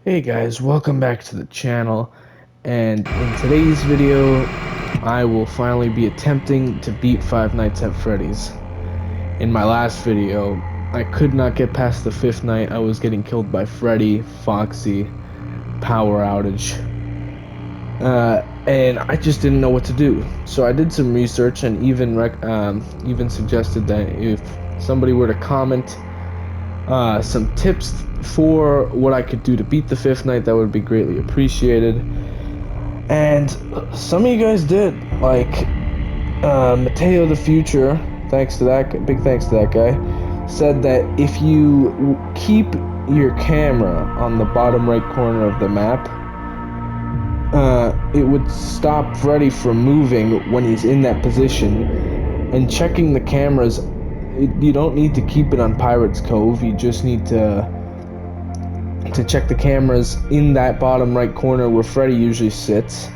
Hey guys, welcome back to the channel, and in today's video I will finally be attempting to beat Five Nights at Freddy's. In my last video, I could not get past the fifth night. I was getting killed by Freddy, Foxy, power outage, and I just didn't know what to do. So I did some research and even suggested that if somebody were to comment some tips for what I could do to beat the fifth night, that would be greatly appreciated. And some of you guys did, like Mateo the Future, big thanks to that guy, said that if you keep your camera on the bottom right corner of the map, it would stop Freddy from moving when he's in that position. And checking the cameras, you don't need to keep it on Pirate's Cove. You just need to check the cameras in that bottom right corner where Freddy usually sits,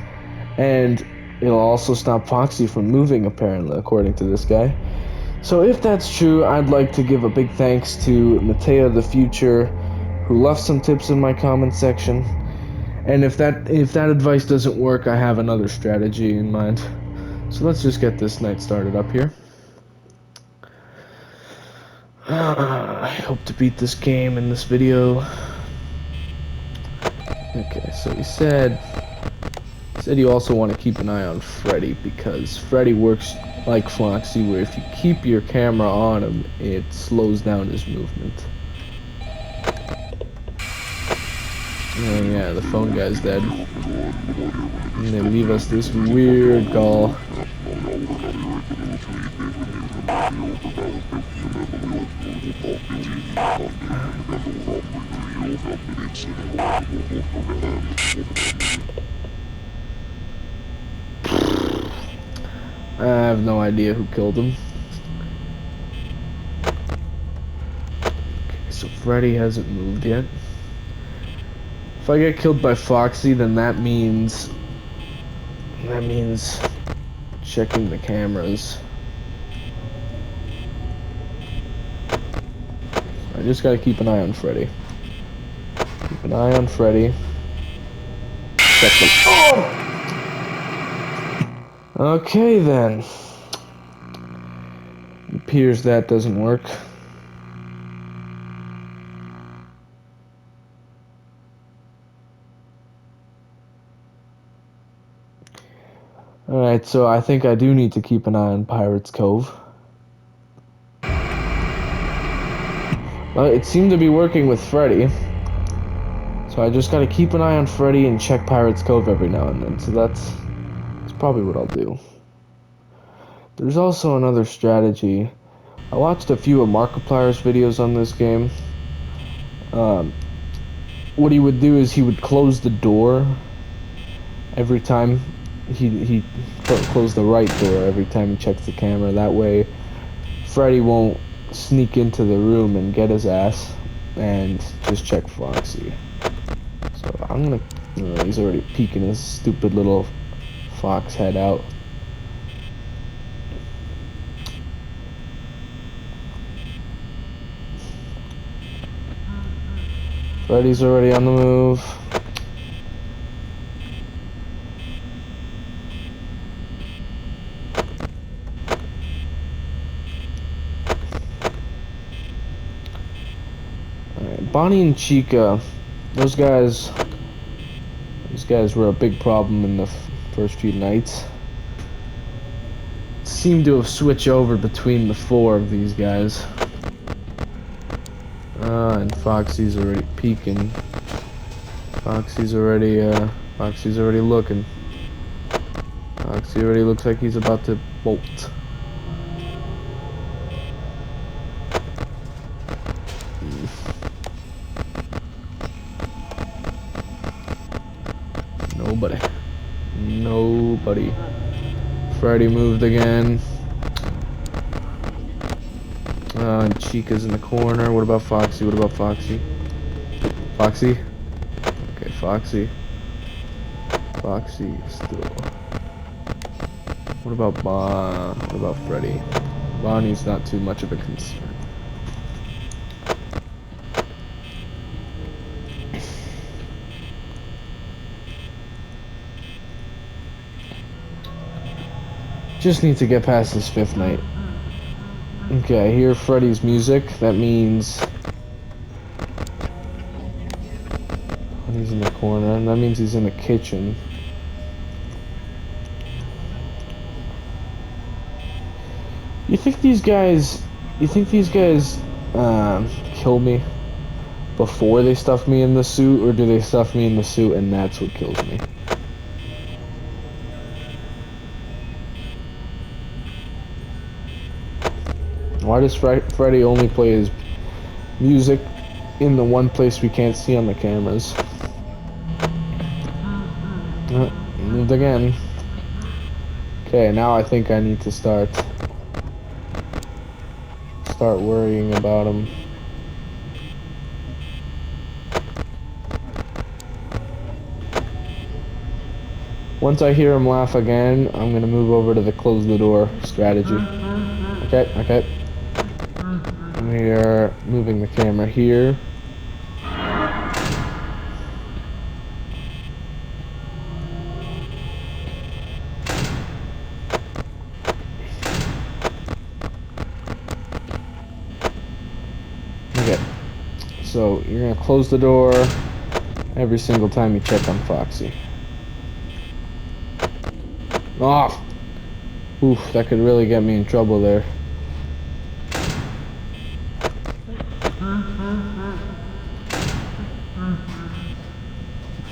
and it'll also stop Foxy from moving, apparently, according to this guy. So if that's true, I'd like to give a big thanks to Mateo the Future, who left some tips in my comment section. And if that advice doesn't work, I have another strategy in mind. So let's just get this night started up here. I hope to beat this game in this video. Okay, so he said you also want to keep an eye on Freddy, because Freddy works like Foxy, where if you keep your camera on him, it slows down his movement. Oh yeah, the phone guy's dead. And they leave us this weird call. I have no idea who killed him. Okay, so Freddy hasn't moved yet. If I get killed by Foxy, then that means checking the cameras. I just gotta keep an eye on Freddy. Keep an eye on Freddy. Check them. Oh! Okay then. It appears that doesn't work. Alright, so I think I do need to keep an eye on Pirate's Cove. Well, it seemed to be working with Freddy. So I just gotta keep an eye on Freddy and check Pirate's Cove every now and then. So that's probably what I'll do. There's also another strategy. I watched a few of Markiplier's videos on this game. What he would do is he would close the door every time he closed the right door every time he checks the camera. That way Freddy won't sneak into the room and get his ass and just check Foxy. So I'm gonna he's already peeking his stupid little fox head out. Freddy's already on the move. Alright, Bonnie and Chica, those guys were a big problem in the first few nights. Seemed to have switched over between the four of these guys. And Foxy's already peeking. Foxy's already looking. Foxy already looks like he's about to bolt. Nobody. Freddy moved again. And Chica's in the corner. What about Foxy? Foxy? Okay, Foxy still. What about Freddy? Bonnie's not too much of a concern. Just need to get past this 5th night. Okay, I hear Freddy's music. That means he's in the corner, and that means he's in the kitchen. You think these guys kill me before they stuff me in the suit, or do they stuff me in the suit and that's what kills me? Why does Freddy only play his music in the one place we can't see on the cameras? Moved again. Okay, now I think I need to start worrying about him. Once I hear him laugh again, I'm gonna move over to the close the door strategy. Okay. We are moving the camera here. Okay, so you're gonna close the door every single time you check on Foxy. Oh! Oof, that could really get me in trouble there.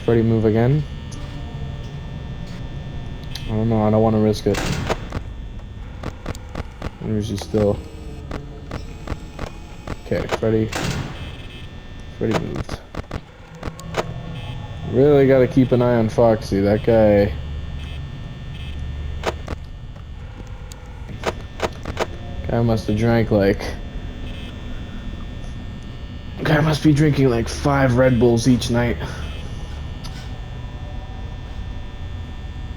Freddy move again? I don't know, I don't want to risk it. Where is he still? Okay, Freddy moved. Really gotta keep an eye on Foxy, that guy. Guy must have drank like... Guy must be drinking like 5 Red Bulls each night.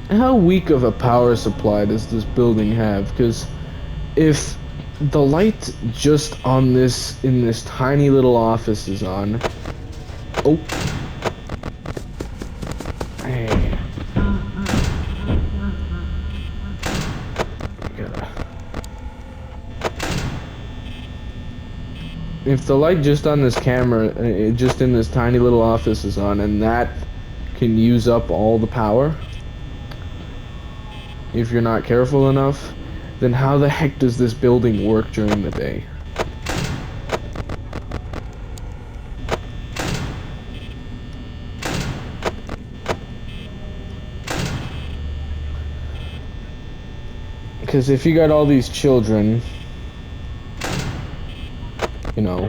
How weak of a power supply does this building have? Because if the light just on this, in this tiny little office is on... Oh. Hey. If the light just on this camera, just in this tiny little office is on, and that can use up all the power, if you're not careful enough, then how the heck does this building work during the day? Because if you got all these children, you know,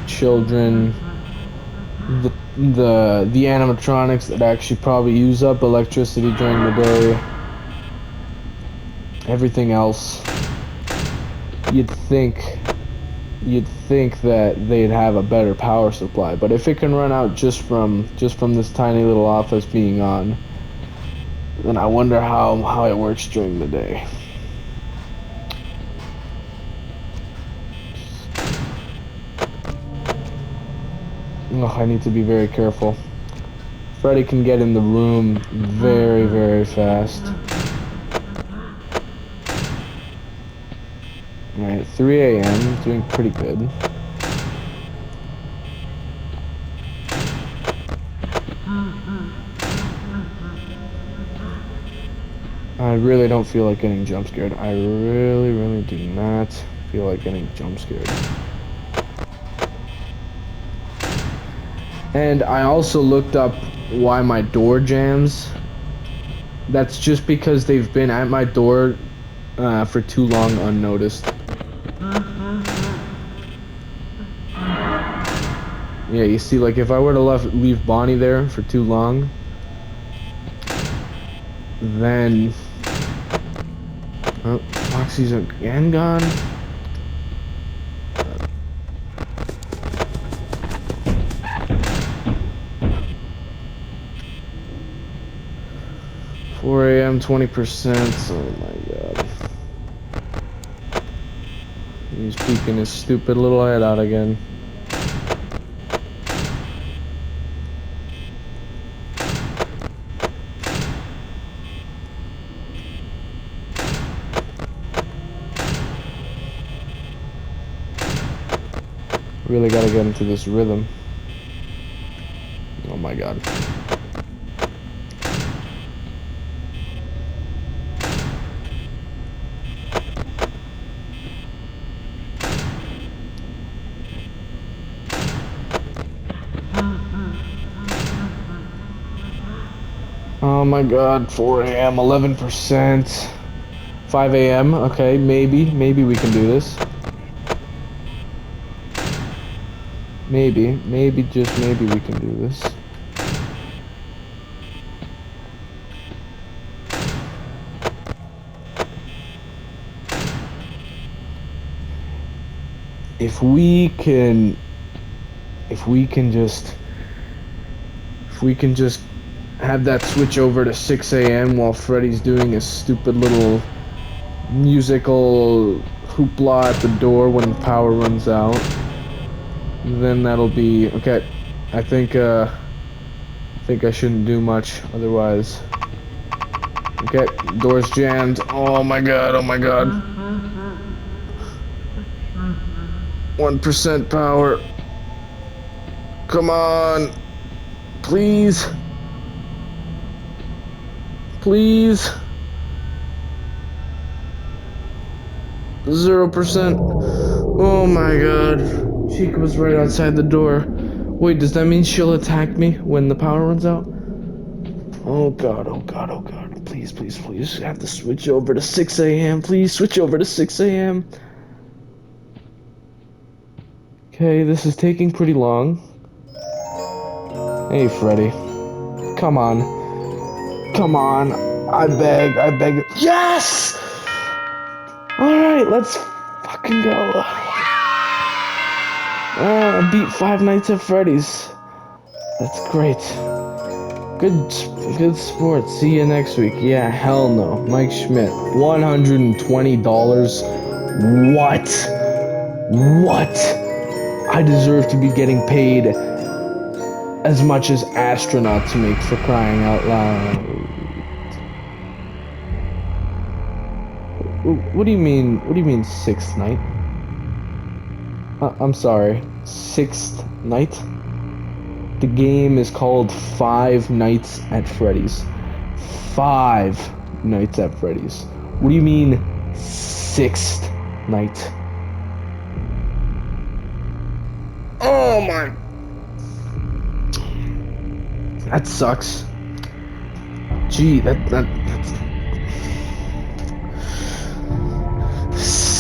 children, the animatronics that actually probably use up electricity during the day, everything else, you'd think that they'd have a better power supply. But if it can run out just from this tiny little office being on, then I wonder how it works during the day. Oh, I need to be very careful. Freddy can get in the room very, very fast. Alright, 3 a.m. doing pretty good. I really don't feel like getting jump scared. I really do not feel like getting jump scared. And I also looked up why my door jams. That's just because they've been at my door for too long unnoticed. Yeah, you see, like if I were to leave Bonnie there for too long, then... Oh, Foxy's again gone. 4 a.m. 20%. Oh my god. He's peeking his stupid little head out again. Really gotta get into this rhythm. Oh my god. Oh my god, 4 a.m., 11%. 5 a.m., okay, maybe we can do this. Maybe, just maybe we can do this. If we can just have that switch over to 6 a.m. while Freddy's doing his stupid little musical hoopla at the door when power runs out, then that'll be okay. I think I shouldn't do much otherwise. Okay, door's jammed. Oh my god, oh my god. 1% power. Come on. Please. Please. 0%. Oh my god. Chica was right outside the door. Wait, does that mean she'll attack me when the power runs out? Oh god, oh god, oh god. Please, please, please. I have to switch over to 6 a.m. Please switch over to 6 a.m. Okay, this is taking pretty long. Hey, Freddy. Come on. Come on. I beg, I beg. Yes! Alright, let's fucking go. I beat 5 Nights at Freddy's. That's great. Good sport. See you next week. Yeah, hell no. Mike Schmidt. $120. What? What? I deserve to be getting paid as much as astronauts make, for crying out loud. What do you mean? What do you mean 6th night? I'm sorry. 6th night? The game is called 5 Nights at Freddy's. 5 Nights at Freddy's. What do you mean 6th night? Oh my... That sucks. Gee, that's...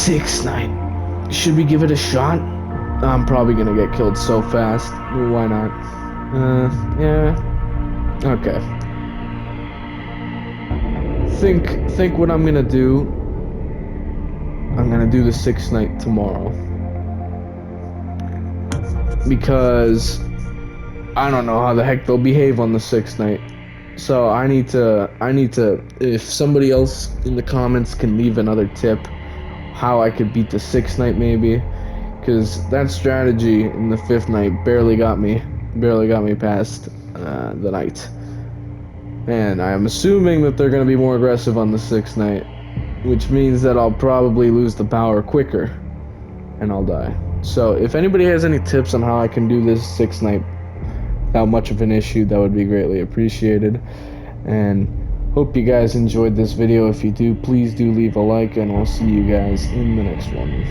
6th night. Should we give it a shot? I'm probably gonna get killed so fast. Why not? Yeah. Okay. Think what I'm gonna do. I'm gonna do the 6th night tomorrow. Because I don't know how the heck they'll behave on the 6th night. So I need to, if somebody else in the comments can leave another tip how I could beat the 6th night maybe, because that strategy in the 5th night barely got me past the night. And I'm assuming that they're going to be more aggressive on the 6th night, which means that I'll probably lose the power quicker and I'll die. So if anybody has any tips on how I can do this 6th night without much of an issue, that would be greatly appreciated. And hope you guys enjoyed this video. If you do, please do leave a like, and I'll see you guys in the next one.